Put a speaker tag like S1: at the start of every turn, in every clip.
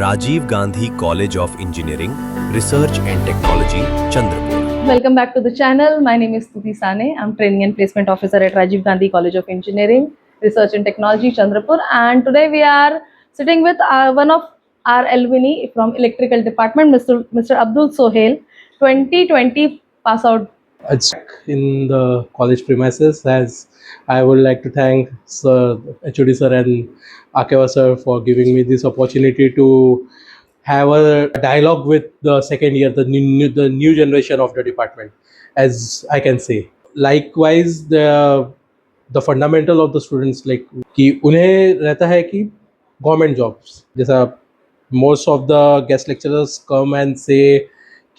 S1: Rajiv Gandhi College of Engineering, Research and Technology, Chandrapur.
S2: Welcome back to the channel. My name is Stuti Sane. I'm Training and Placement Officer at Rajiv Gandhi College of Engineering, Research and Technology, Chandrapur. And today we are sitting with one of our alumni from Electrical Department, Mr. Abdul Sohail, 2020 pass out.
S3: It's in the college premises. As I would like to thank Sir HOD Sir and Akeva Sir for giving me this opportunity to have a dialogue with the second year, the new generation of the department, as I can say. Likewise, the fundamental of the students, like कि उन्हें रहता है कि government jobs जैसा most of the guest lecturers come and say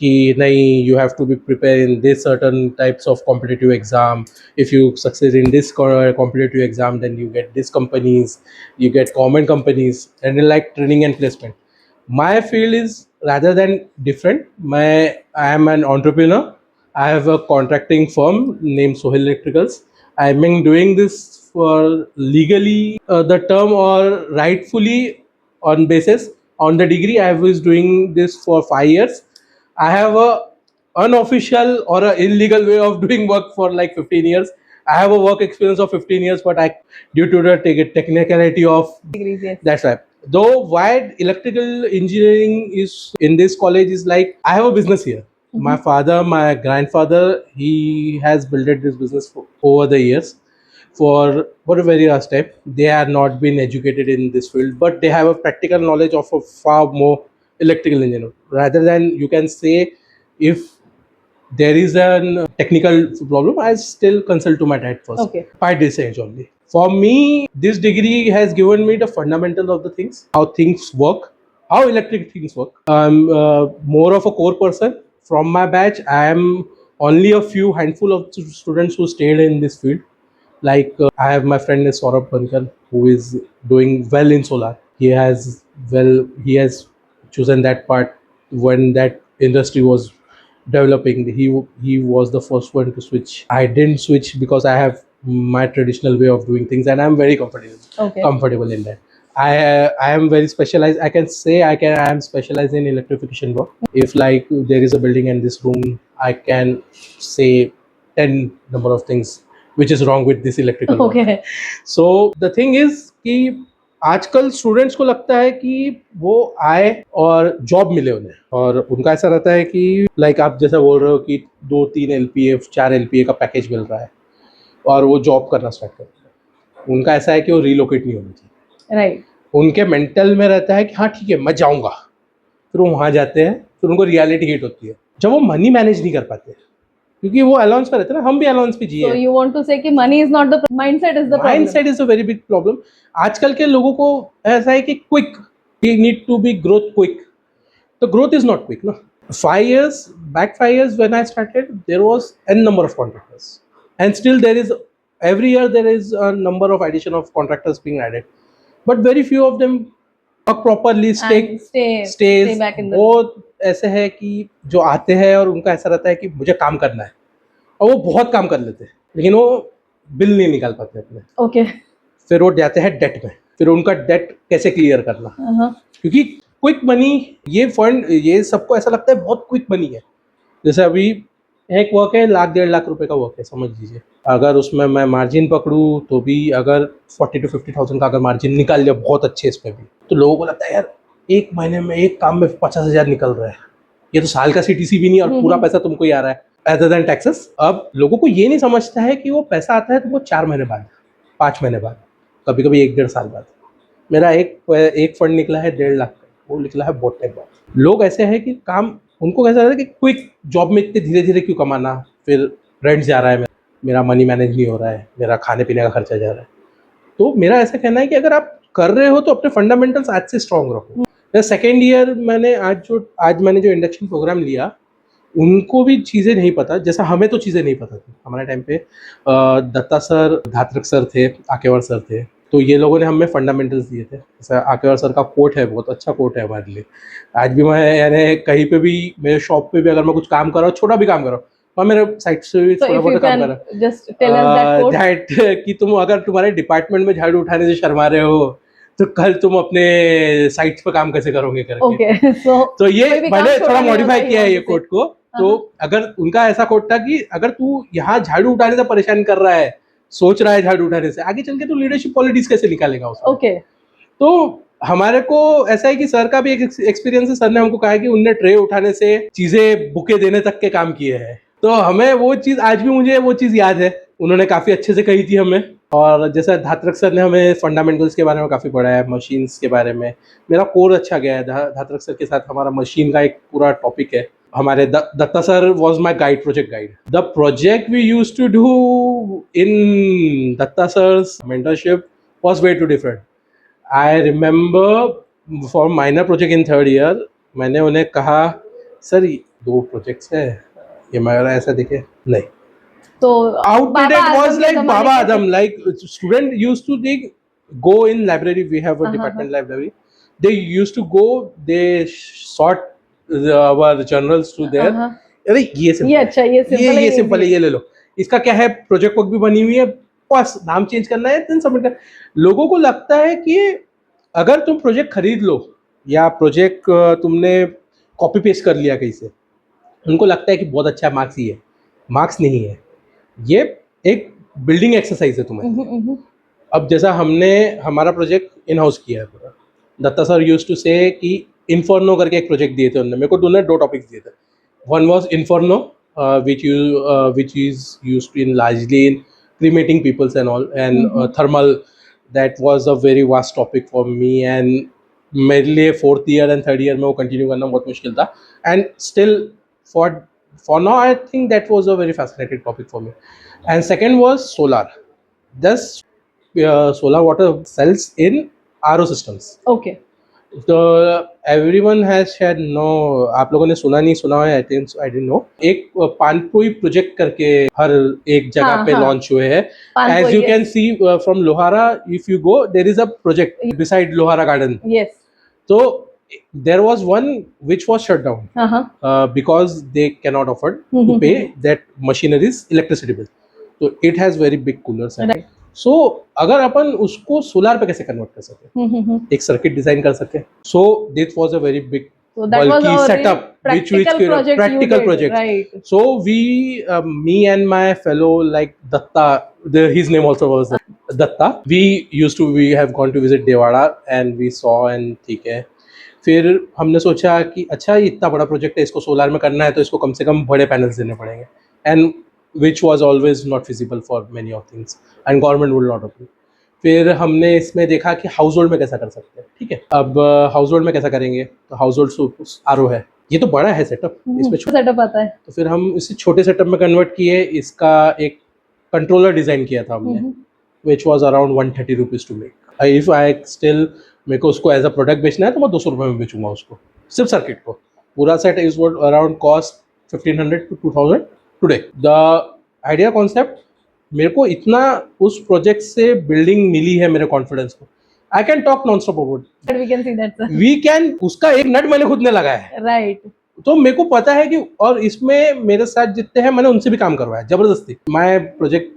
S3: कि नहीं, you have to be prepared in this certain types of competitive exam. If you succeed in this competitive exam, then you get these companies, you get government companies, and then like training and placement. My field is rather than different. I am an entrepreneur. I have a contracting firm named Sohail Electricals. I've been doing this for legally the term or rightfully on basis on the degree. I was doing this for 5 years. I have a unofficial or a illegal way of doing work for like 15 years. I have a work experience of 15 years, but due to the technicality of
S2: Degrees, yes.
S3: that's right. Though why electrical engineering is in this college is like I have a business here. My father, my grandfather, he has built this business over the years for a very last time. They have not been educated in this field, but they have a practical knowledge of a far more electrical engineer. Rather than you can say if there is a technical problem, I still consult to my dad first.
S2: Okay.
S3: By this age only. For me, this degree has given me the fundamental of the things, how things work, how electric things work. I'm more of a core person. From my batch, I am only a few handful of students who stayed in this field. Like I have my friend is Saurabh Bankal, who is doing well in solar. He has chosen that part when that industry was developing. He was the first one to switch. I didn't switch because I have my traditional way of doing things, and I'm very comfortable in that. I am very specialized. I can say I am specialized in electrification work. If like there is a building in this room, I can say 10 number of things which is wrong with this electrical work.
S2: Okay.
S3: So the thing is कि आजकल students को लगता है कि वो आए और job मिले उन्हें, और उनका ऐसा रहता है कि लाइक आप जैसा बोल रहे हो कि 2-3 LPA 4 LPA का पैकेज मिल रहा है और वो जॉब करना स्टार्ट करते हैं. उनका ऐसा है कि वो रिलोकेट नहीं होना चाहिए.
S2: Right.
S3: उनके मेंटल में रहता है कि हाँ ठीक है मैं जाऊँगा. फिर वो वहाँ जाते हैं, फिर उनको रियलिटी हिट होती है जब वो मनी मैनेज नहीं कर पाते, क्योंकि वो अलाउंस पर रहते हैं ना. हम भी अलाउंस पे जिए.
S2: So you want to say कि money is not the mindset is the problem.
S3: Mindset is a very big problem. आजकल के लोगों को ऐसा है कि quick, we need to be growth quick. The growth is not quick, no. 5 years back, 5 years when I started, there was n number of contractors, and still there is every year there is a number of addition of contractors being added, but very few of them work properly.
S2: And stay back in the.
S3: बहुत ऐसे है कि जो आते हैं और उनका ऐसा रहता है कि मुझे काम करना है, और वो बहुत काम कर लेते हैं लेकिन वो बिल नहीं निकाल पाते अपने.
S2: Okay.
S3: फिर वो जाते हैं डेट में. फिर उनका डेट कैसे क्लियर करना, क्योंकि क्विक मनी, ये फंड, ये सबको ऐसा लगता है बहुत क्विक मनी है. जैसे अभी एक वर्क है 1,00,000-1,50,000 रुपए का वर्क है, समझ लीजिए. अगर उसमें मैं मार्जिन पकड़ूँ तो भी अगर 40,000-50,000 का अगर मार्जिन निकाल लिया बहुत अच्छे इसमें भी, तो लोगों को लगता है यार एक महीने में एक काम में 50,000 निकल रहा है, ये तो साल का CTC भी नहीं और पूरा पैसा तुमको ही आ रहा है अदर देन टैक्सेस. अब लोगों को ये नहीं समझता है कि वो पैसा आता है तुमको 4 महीने बाद, 5 महीने बाद, कभी कभी 1-1.5 साल बाद. मेरा एक फंड निकला है 1.5 लाख का, वो निकला है बहुत टाइम बाद. लोग ऐसे हैं कि काम उनको कैसा रहता है कि क्विक जॉब में इतने धीरे धीरे क्यों कमाना, फिर रेंट जा रहा है, मेरा मनी मैनेज नहीं हो रहा है, मेरा खाने पीने का खर्चा जा रहा है. तो मेरा ऐसा कहना है कि अगर आप कर रहे हो तो अपने फंडामेंटल्स आज से स्ट्रॉन्ग रखो. सेकेंड ईयर मैंने आज मैंने जो इंडक्शन प्रोग्राम लिया, उनको भी चीज़ें नहीं पता, जैसा हमें तो चीज़ें नहीं पता थी. हमारे टाइम पे दत्ता सर, धात्रक सर थे, आकेवर सर थे, तो ये लोगों ने हमें फंडामेंटल्स दिए थे. जैसा आकेवर सर का कोट है, बहुत अच्छा कोट है हमारे लिए. आज भी मैं यानी कहीं पे भी मेरे शॉप पे भी अगर मैं कुछ काम कर रहा हूँ, छोटा भी काम कर रहा हूँ, और मेरे साइड से भी थोड़ा बहुत काम कर रहा हूँ,
S2: just tell us that quote.
S3: कि तुम अगर तुम्हारे डिपार्टमेंट में झाड़ू उठाने से शर्मा रहे हो तो कल तुम अपने साइट्स पे काम कैसे करोगे करके।
S2: Okay. So
S3: तो ये
S2: कोई भी काम
S3: मैंने
S2: छोटा
S3: थोड़ा
S2: नहीं
S3: मॉडिफाई
S2: होता,
S3: किया है
S2: he
S3: ये
S2: wants to
S3: कोड को। तो
S2: हाँ।
S3: अगर उनका ऐसा कोड था कि अगर तू यहाँ झाड़ू उठाने से परेशान कर रहा है, सोच रहा है झाड़ू उठाने से, आगे चल के तू लीडरशिप पॉलिटिक्स कैसे निकालेगा उसमें।
S2: Okay.
S3: तो हमारे को ऐसा है कि सर का भी एक एक्सपीरियंस है। सर ने हमको कहा है कि उनने ट्रे उठाने से चीजें बुके देने तक के काम किए हैं। तो हमें वो चीज आज भी मुझे वो चीज याद है, उन्होंने काफी अच्छे से कही थी हमें। और जैसा धात्रक सर ने हमें फंडामेंटल्स के बारे में काफी पढ़ाया है, मशीन्स के बारे में। मेरा कोर अच्छा गया है धात्रक सर के साथ। हमारा मशीन का एक पूरा टॉपिक है। हमारे Datta sir was my guide, project guide. The project we use to do in Datta sir's mentorship was way too different. I remember for minor project in third year, मैंने उन्हें कहा सर 2 प्रोजेक्ट्स है, ये मेरा ऐसा दिखे नहीं।
S2: तो
S3: Outdated
S2: बाबा
S3: was
S2: आजम के
S3: like
S2: जमाने
S3: Baba
S2: के थे।
S3: Adam. Like student used to go in library. We have a department library. They used to go. They sort our journals to there.
S2: हाँ।
S3: अरे ये simple
S2: ये
S3: है,
S2: अच्छा, ये simple है,
S3: ये
S2: ये
S3: सिंपल है,
S2: easy
S3: ये ले लो। इसका क्या है, प्रोजेक्ट बुक भी बनी हुई है, बस नाम चेंज करना है, देन सबमिट कर। लोगों को लगता है कि अगर तुम प्रोजेक्ट खरीद लो या प्रोजेक्ट तुमने कॉपी पेस्ट कर लिया कहीं से, उनको लगता है कि बहुत अच्छा मार्क्स ही है। मार्क्स नहीं है, ये एक बिल्डिंग एक्सरसाइज है तुम्हें। अब जैसा हमने हमारा प्रोजेक्ट इन हाउस किया है पूरा, दत्ता सर यूज्ड टू से कि इन्फर्नो करके एक प्रोजेक्ट दिए थे उन्होंने मेरे को। उन्होंने 2 टॉपिक्स दिए थे। One was inferno which is used in largely in cremating peoples and all, and thermal, that was a very vast topic for me, and मेरे लिए 4th year and 3rd year में वो कंटिन्यू करना बहुत मुश्किल था। And still for now I think that was a very fascinating topic for me. And second was solar. This solar water cells in RO systems.
S2: Okay.
S3: तो everyone has shared, no आप लोगों ने सुना नहीं सुना है, I didn't know। एक पानपोई project करके हर एक जगह पे लॉन्च हुए हैं।
S2: पानपोई,
S3: As you
S2: yes.
S3: can see from Lohara, if you go, there is a project beside Lohara Garden.
S2: Yes.
S3: So there was one which was shut down because they cannot afford to pay that machinery's electricity bill. So it has very big coolers.
S2: Right.
S3: So अगर अपन उसको solar पे कैसे convert कर सके, एक circuit design कर सके। So this was a very big
S2: So that was
S3: bulky
S2: a
S3: setup, which practical project.
S2: Right.
S3: So we, me and my fellow like Datta, his name also was Datta. We have gone to visit Devada and we saw, and ठीक है। फिर हमने सोचा कि अच्छा ये इतना बड़ा प्रोजेक्ट है, इसको सोलार में करना है तो इसको कम से कम बड़े पैनल्स देने पड़ेंगे, and which was always not feasible for many of things, and government will not approve. फिर हमने इसमें देखा कि हाउस होल्ड में कैसा कर सकते हैं, ठीक है। अब हाउस होल्ड में कैसा करेंगे, तो हाउस होल्ड आरओ है, ये तो बड़ा है सेटअप, इसमें
S2: सेटअप आता है।
S3: तो फिर हम इसे छोटे सेटअप में कन्वर्ट किए। इसका एक कंट्रोलर डिज़ाइन किया था हमने, which was around 130 rupees to make. If I still, मेरे को उसको एज अ प्रोडक्ट बेचना है तो मैं 200 रुपये में बेचूंगा उसको, सिर्फ सर्किट को। पूरा set is what around cost 1500 to 2000 today. The idea concept, मेरे को इतना उस प्रोजेक्ट से बिल्डिंग मिली है मेरे कॉन्फिडेंस को। I can talk non stop about,
S2: we can see that,
S3: we can, उसका एक नट मैंने खुद ने लगाया है।
S2: राइट।
S3: तो मेरे को पता है कि, और इसमें मेरे साथ जितने हैं मैंने उनसे भी काम करवाया जबरदस्ती। My project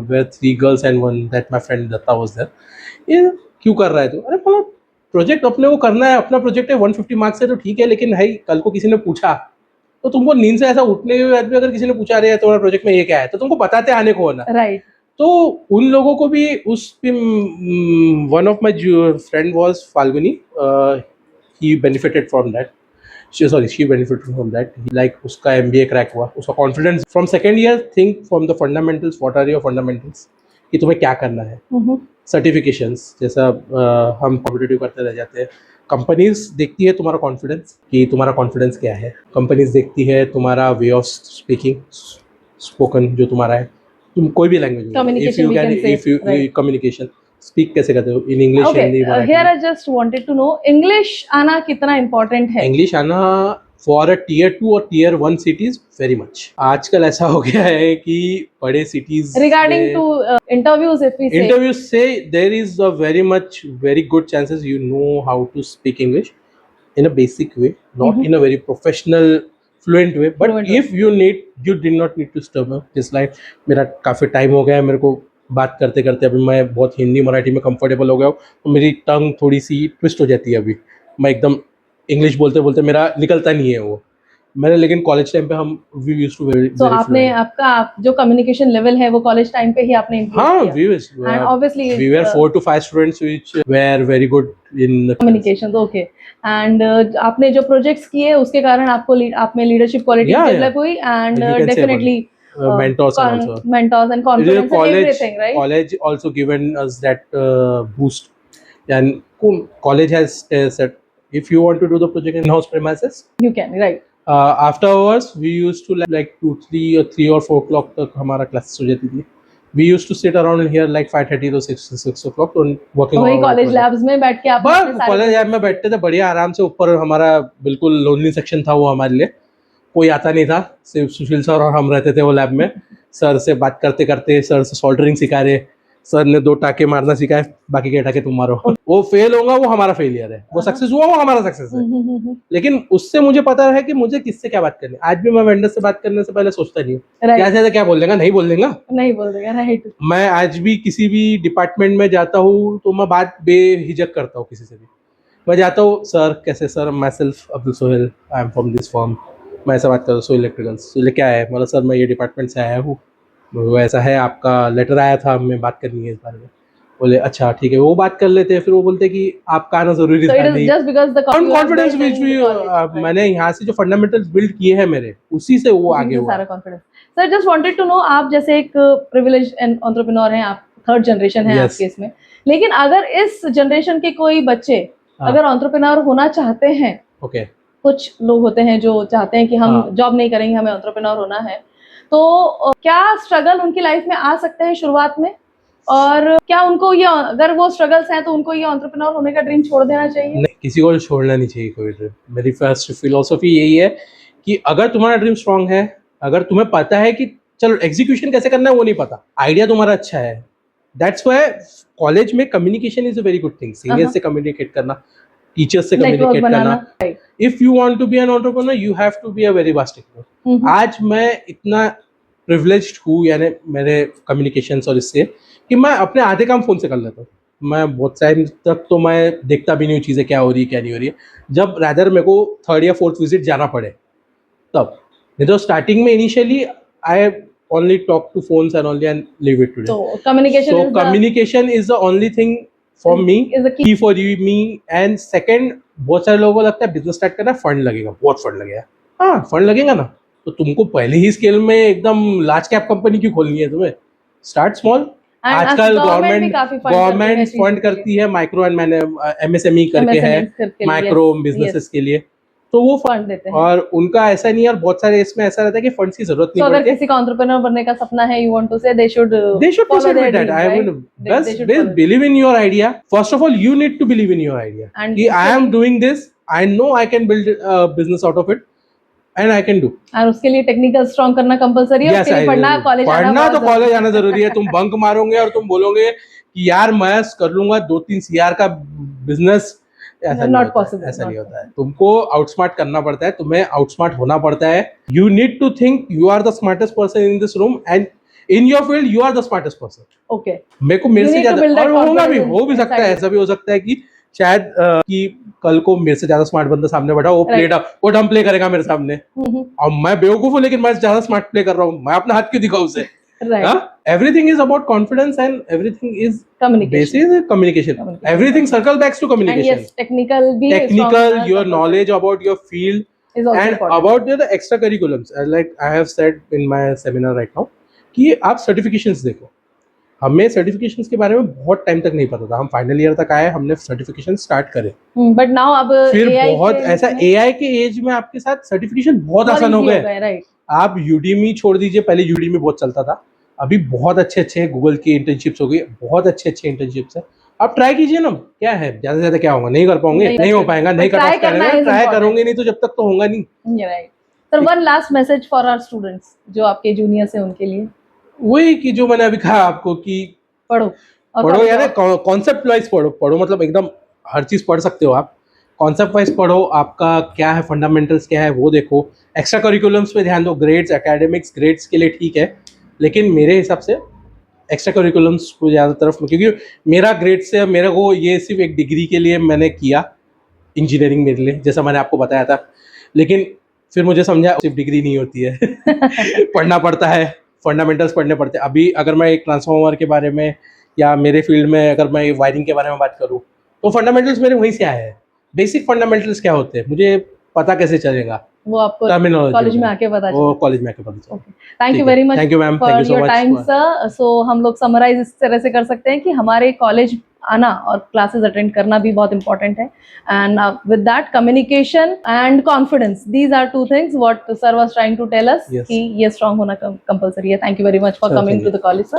S3: where 3 girls and one that my friend Datta was there. ये क्यों कर रहा है तू? अरे बोला प्रोजेक्ट अपने को करना है, अपना प्रोजेक्ट है, 150 मार्क्स है तो ठीक है, लेकिन भाई कल को किसी ने पूछा तो तुमको नींद से ऐसा उठने के बाद भी अगर किसी ने पूछा रहे तुम्हारा प्रोजेक्ट में ये क्या है, तो तुमको बताते आने को होना।
S2: राइट।
S3: तो उन लोगों को भी उस one of my friend was Falguni, he benefited from that. she benefited from that. Like उसका MBA क्रैक हुआ, उसका confidence from second year, think from the fundamentals, what are your fundamentals, कि तुम्हें क्या करना है। सर्टिफिकेशंस, जैसा हम कॉम्पिटिटिव करते रह जाते हैं, कंपनीज देखती है तुम्हारा कॉन्फिडेंस, कि तुम्हारा कॉन्फिडेंस क्या है। कंपनीज देखती है तुम्हारा वे ऑफ स्पीकिंग, स्पोकन जो तुम्हारा है, तुम कोई भी लैंग्वेज, कम्युनिकेशन स्पीक कैसे करते हो, in English, Hindi, Marathi.
S2: Here I just wanted to know, English आना कितना इंपॉर्टेंट है?
S3: इंग्लिश आना फॉर अ टियर 2 और टियर 1 सिटीज वेरी मच। आजकल ऐसा हो गया है कि बड़े cities,
S2: regarding to interviews, if we say
S3: interviews say there is a very good chances you know how to speak English in a basic way, not in a very professional fluent way, but
S2: Fluent
S3: if you did not need to stumble, just like मेरा काफी time हो गया है, मेरे को बात करते करते अभी मैं बहुत हिंदी मराठी में कंफर्टेबल हो गया हूँ, तो मेरी टंग थोड़ी सी ट्विस्ट हो जाती है अभी, मैं एकदम इंग्लिश बोलते बोलते मेरा निकलता नहीं है वो मैंने। लेकिन कॉलेज टाइम पे हम वी यूज्ड टू वेरी
S2: तो आपने आपका जो कम्युनिकेशन लेवल है वो कॉलेज टाइम पे ही आपने इम्प्रूव
S3: हाँ
S2: किया and obviously
S3: we were 4 to 5 students which were very good in
S2: communication. Okay and आपने जो प्रोजेक्ट्स किए उसके कारण आपको आप में leadership quality
S3: Yeah,
S2: develop
S3: yeah.
S2: हुई and
S3: You can say
S2: definitely
S3: mentors and also
S2: mentors and confidence and everything, right?
S3: college also given us that boost, and college has said if you want to do the project in house premises,
S2: You can, right?
S3: after hours we used to like 2 3 or 3 or 4 o'clock तक हमारा classes हो जाती थी। We used to sit around here like 5:30 to 6 o'clock on working
S2: वही
S3: on our
S2: college
S3: project.
S2: Labs में बैठ के आप
S3: बस
S2: अपने सारे
S3: कॉलेज लैब
S2: projects
S3: में बैठते थे बढ़िया आराम से, ऊपर हमारा बिल्कुल लोनली सेक्शन था वो हमारे लिए, कोई आता नहीं था, सिर्फ सुशील सर और हम रहते थे वो लैब में। सर से बात करते करते सर से सोल्डरिंग सिखा रहे, सर ने 2 टाके मारना सिखाए, बाकी के टाके तुम मारो। वो फेल होगा वो हमारा फेलियर है, वो सक्सेस हुआ वो हमारा सक्सेस है। लेकिन उससे मुझे पता है कि मुझे किससे क्या बात करनी है। आज भी मैं वेंडर से बात करने से पहले सोचता नहीं हूँ क्या
S2: Right.
S3: से क्या बोल देगा, नहीं बोल देगा।
S2: नहीं बोल देगा, राइट?
S3: मैं आज भी किसी भी डिपार्टमेंट में जाता हूँ तो मैं बात बेहिजक करता हूँ किसी से भी। मैं जाता हूँ, सर कैसे, sir my self Abdul Sohail, I am from this form, मैं ऐसा बात करता हूँ, सोहेल इलेक्ट्रिकल्स। क्या है, मतलब सर मैं ये डिपार्टमेंट से आया हूँ, वो ऐसा है, आपका लेटर आया था, हमें बात करनी है इस बारे में। बोले अच्छा ठीक है, वो बात कर लेते हैं, फिर वो बोलते हैं कि आपका आना जरूरी
S2: So
S3: था
S2: it is
S3: नहीं।
S2: just because the
S3: कॉन्फिडेंस विच भी मैंने यहाँ से जो फंडामेंटल्स बिल्ड किए हैं मेरे, उसी से वो आगे हुआ।
S2: सारा confidence. Sir just wanted to know, आप जैसे एक प्रिविलेज एंड एंटरप्रेन्योर हैं, आप थर्ड जनरेशन है
S3: Yes.
S2: आपके इसमें, लेकिन अगर इस जनरेशन के कोई बच्चे
S3: हाँ।
S2: अगर एंटरप्रेन्योर होना चाहते हैं,
S3: ओके
S2: कुछ लोग होते हैं जो चाहते हैं कि हम
S3: हाँ।
S2: जॉब नहीं करेंगे, हमें एंटरप्रेन्योर होना है, तो क्या स्ट्रगल उनकी लाइफ में आ सकते हैं शुरुआत में, और क्या उनको ये, अगर वो स्ट्रगल्स हैं तो उनको ये एंटरप्रेन्योर होने का ड्रीम छोड़ देना चाहिए?
S3: नहीं, किसी को छोड़ना नहीं चाहिए कोई ड्रीम। मेरी फर्स्ट फिलोसफी यही है कि अगर तुम्हारा ड्रीम स्ट्रांग है, अगर तुम्हें पता है कि चलो एग्जीक्यूशन कैसे करना है वो नहीं पता, आइडिया तुम्हारा अच्छा है, दैट्स व्हाई कॉलेज में communication is a very good thing. Seniors से कम्युनिकेट करना, टीचर्स से कम्युनिकेट करना। If you want to be an entrepreneur you have to be a very vast technical. आज मैं इतना प्रिविलेज्ड हूँ यानी मेरे कम्युनिकेशंस और इससे, कि मैं अपने आधे काम फोन से कर लेता हूँ। मैं बहुत टाइम तक तो मैं देखता भी नहीं हूँ चीज़ें क्या हो रही है क्या नहीं हो रही है, जब रैदर मेरे को 3rd या 4th विजिट जाना पड़े तब। नहीं तो स्टार्टिंग में initially I only talk to phones and only and leave it to them.
S2: So communication
S3: is the only thing for me,
S2: is the key.
S3: Key for you me. And second, बहुत सारे लोगों को लगता है business start करना fund लगेगा, बहुत fund लगेगा। हाँ फंड लगेगा ना, तो तुमको पहले ही स्केल में एकदम लार्ज कैप कंपनी क्यों खोलनी है तुम्हें? Start small. आजकल गवर्नमेंट फंड करती है, माइक्रो एंड MSME करके है, माइक्रो बिजनेसेस के लिए, तो वो
S2: फंड देते हैं।
S3: और उनका ऐसा नहीं है, और बहुत सारे इसमें ऐसा रहता है कि फंड्स की जरूरत नहीं
S2: अगर
S3: पड़ती।
S2: किसी का एंटरप्रेन्योर बनने का सपना है, you want to say they should
S3: proceed with that. I would best believe in your idea. First of all, you need to believe in your idea.
S2: And
S3: कि I am doing this, I know I can build a business out of it, and I can do.
S2: और उसके लिए technical strong करना compulsory है, उसके लिए पढ़ना
S3: तो कॉलेज आना जरूरी है। तुम बंक मारोगे और तुम बोलोगे कि यार मैं कर लूंगा 2-3 CR का बिजनेस, ऐसा नहीं होता है। तुमको आउटस्मार्ट करना पड़ता है, तुम्हें आउटस्मार्ट होना पड़ता है। You need to think you are the smartest person in this room, and in your field you are the smartest person.
S2: Okay,
S3: मेरे से ज्यादा, और होगा भी, हो भी सकता है, ऐसा भी हो सकता है कि शायद कि कल को मेरे से ज्यादा स्मार्ट बंदा सामने बैठा, वो डम प्ले करेगा मेरे सामने, और मैं बेवकूफ हूँ लेकिन मैं ज्यादा स्मार्ट प्ले कर रहा हूँ, मैं अपना हाथ क्यों दिखाऊं उसे? Everything is about confidence, and everything is communication. Everything circle back to communication.
S2: And yes,
S3: technical, your knowledge about your field
S2: is also
S3: and
S2: important.
S3: about the extracurriculums. Like I have said in my seminar right now, कि आप certifications देखो। हमें certifications के बारे में बहुत time तक नहीं पता था, हम फाइनल ईयर तक आए, हमने सर्टिफिकेशन स्टार्ट करे,
S2: बट नाउ अब
S3: फिर बहुत ऐसा AI के एज में आपके साथ सर्टिफिकेशन बहुत आसान हो गए। आप Udemy छोड़ दीजिए, पहले Udemy बहुत चलता था, अभी बहुत अच्छे गूगल की इंटर्नशिप्स हो गई, बहुत अच्छे इंटर्नशिप्स है। आप ट्राई कीजिए ना, क्या है ज्यादा से ज्यादा क्या होगा, नहीं कर पाओगे, नहीं हो पाएगा, नहीं कर पाएंगे, ट्राई करोगे नहीं तो जब तक तो होगा नहीं।
S2: Sir one last message for our students जो आपके जूनियर्स हैं उनके लिए।
S3: वही कि जो मैंने अभी कहा आपको कि पढ़ो यार, कॉन्सेप्ट वाइज पढ़ो, मतलब एकदम हर चीज पढ़ सकते हो आप, कॉन्सेप्ट वाइज पढ़ो, आपका क्या है फंडामेंटल्स क्या है वो देखो, एक्स्ट्रा करिकुलम्स पे ध्यान दो। ग्रेड्स, एकेडमिक्स ग्रेड्स के लिए ठीक है, लेकिन मेरे हिसाब से एक्स्ट्रा करिकुलम्स को ज़्यादा तरफ, क्योंकि मेरा ग्रेड से मेरे को ये सिर्फ एक डिग्री के लिए मैंने किया इंजीनियरिंग मेरे लिए, जैसा मैंने आपको बताया था। लेकिन फिर मुझे समझा सिर्फ डिग्री नहीं होती है पढ़ना पड़ता है, फंडामेंटल्स पढ़ने पड़ते हैं। अभी अगर मैं एक ट्रांसफार्मर के बारे में या मेरे फील्ड में अगर मैं वायरिंग के बारे में बात करूँ तो फंडामेंटल्स मेरे वहीं से आए हैं। बेसिक फंडामेंटल्स क्या होते हैं मुझे पता कैसे चलेगा,
S2: वो आपको
S3: टर्मिनोलॉजी
S2: कॉलेज में आके पता
S3: वो
S2: चला।
S3: कॉलेज में आके पता चला।
S2: थैंक
S3: ठीक
S2: यू
S3: है।
S2: Very much
S3: Thank you, ma'am.
S2: For
S3: Thank you so
S2: your
S3: much
S2: time
S3: for-
S2: sir. So हम लोग समराइज इस तरह से कर सकते हैं कि हमारे कॉलेज आना और क्लासेस अटेंड करना भी बहुत इंपॉर्टेंट है, and with that communication and confidence, these are two things what sir was trying to tell us
S3: Yes.
S2: कि ये स्ट्रांग होना कंपलसरी है। Thank you very much for
S3: Sure,
S2: coming
S3: thank
S2: to the college sir.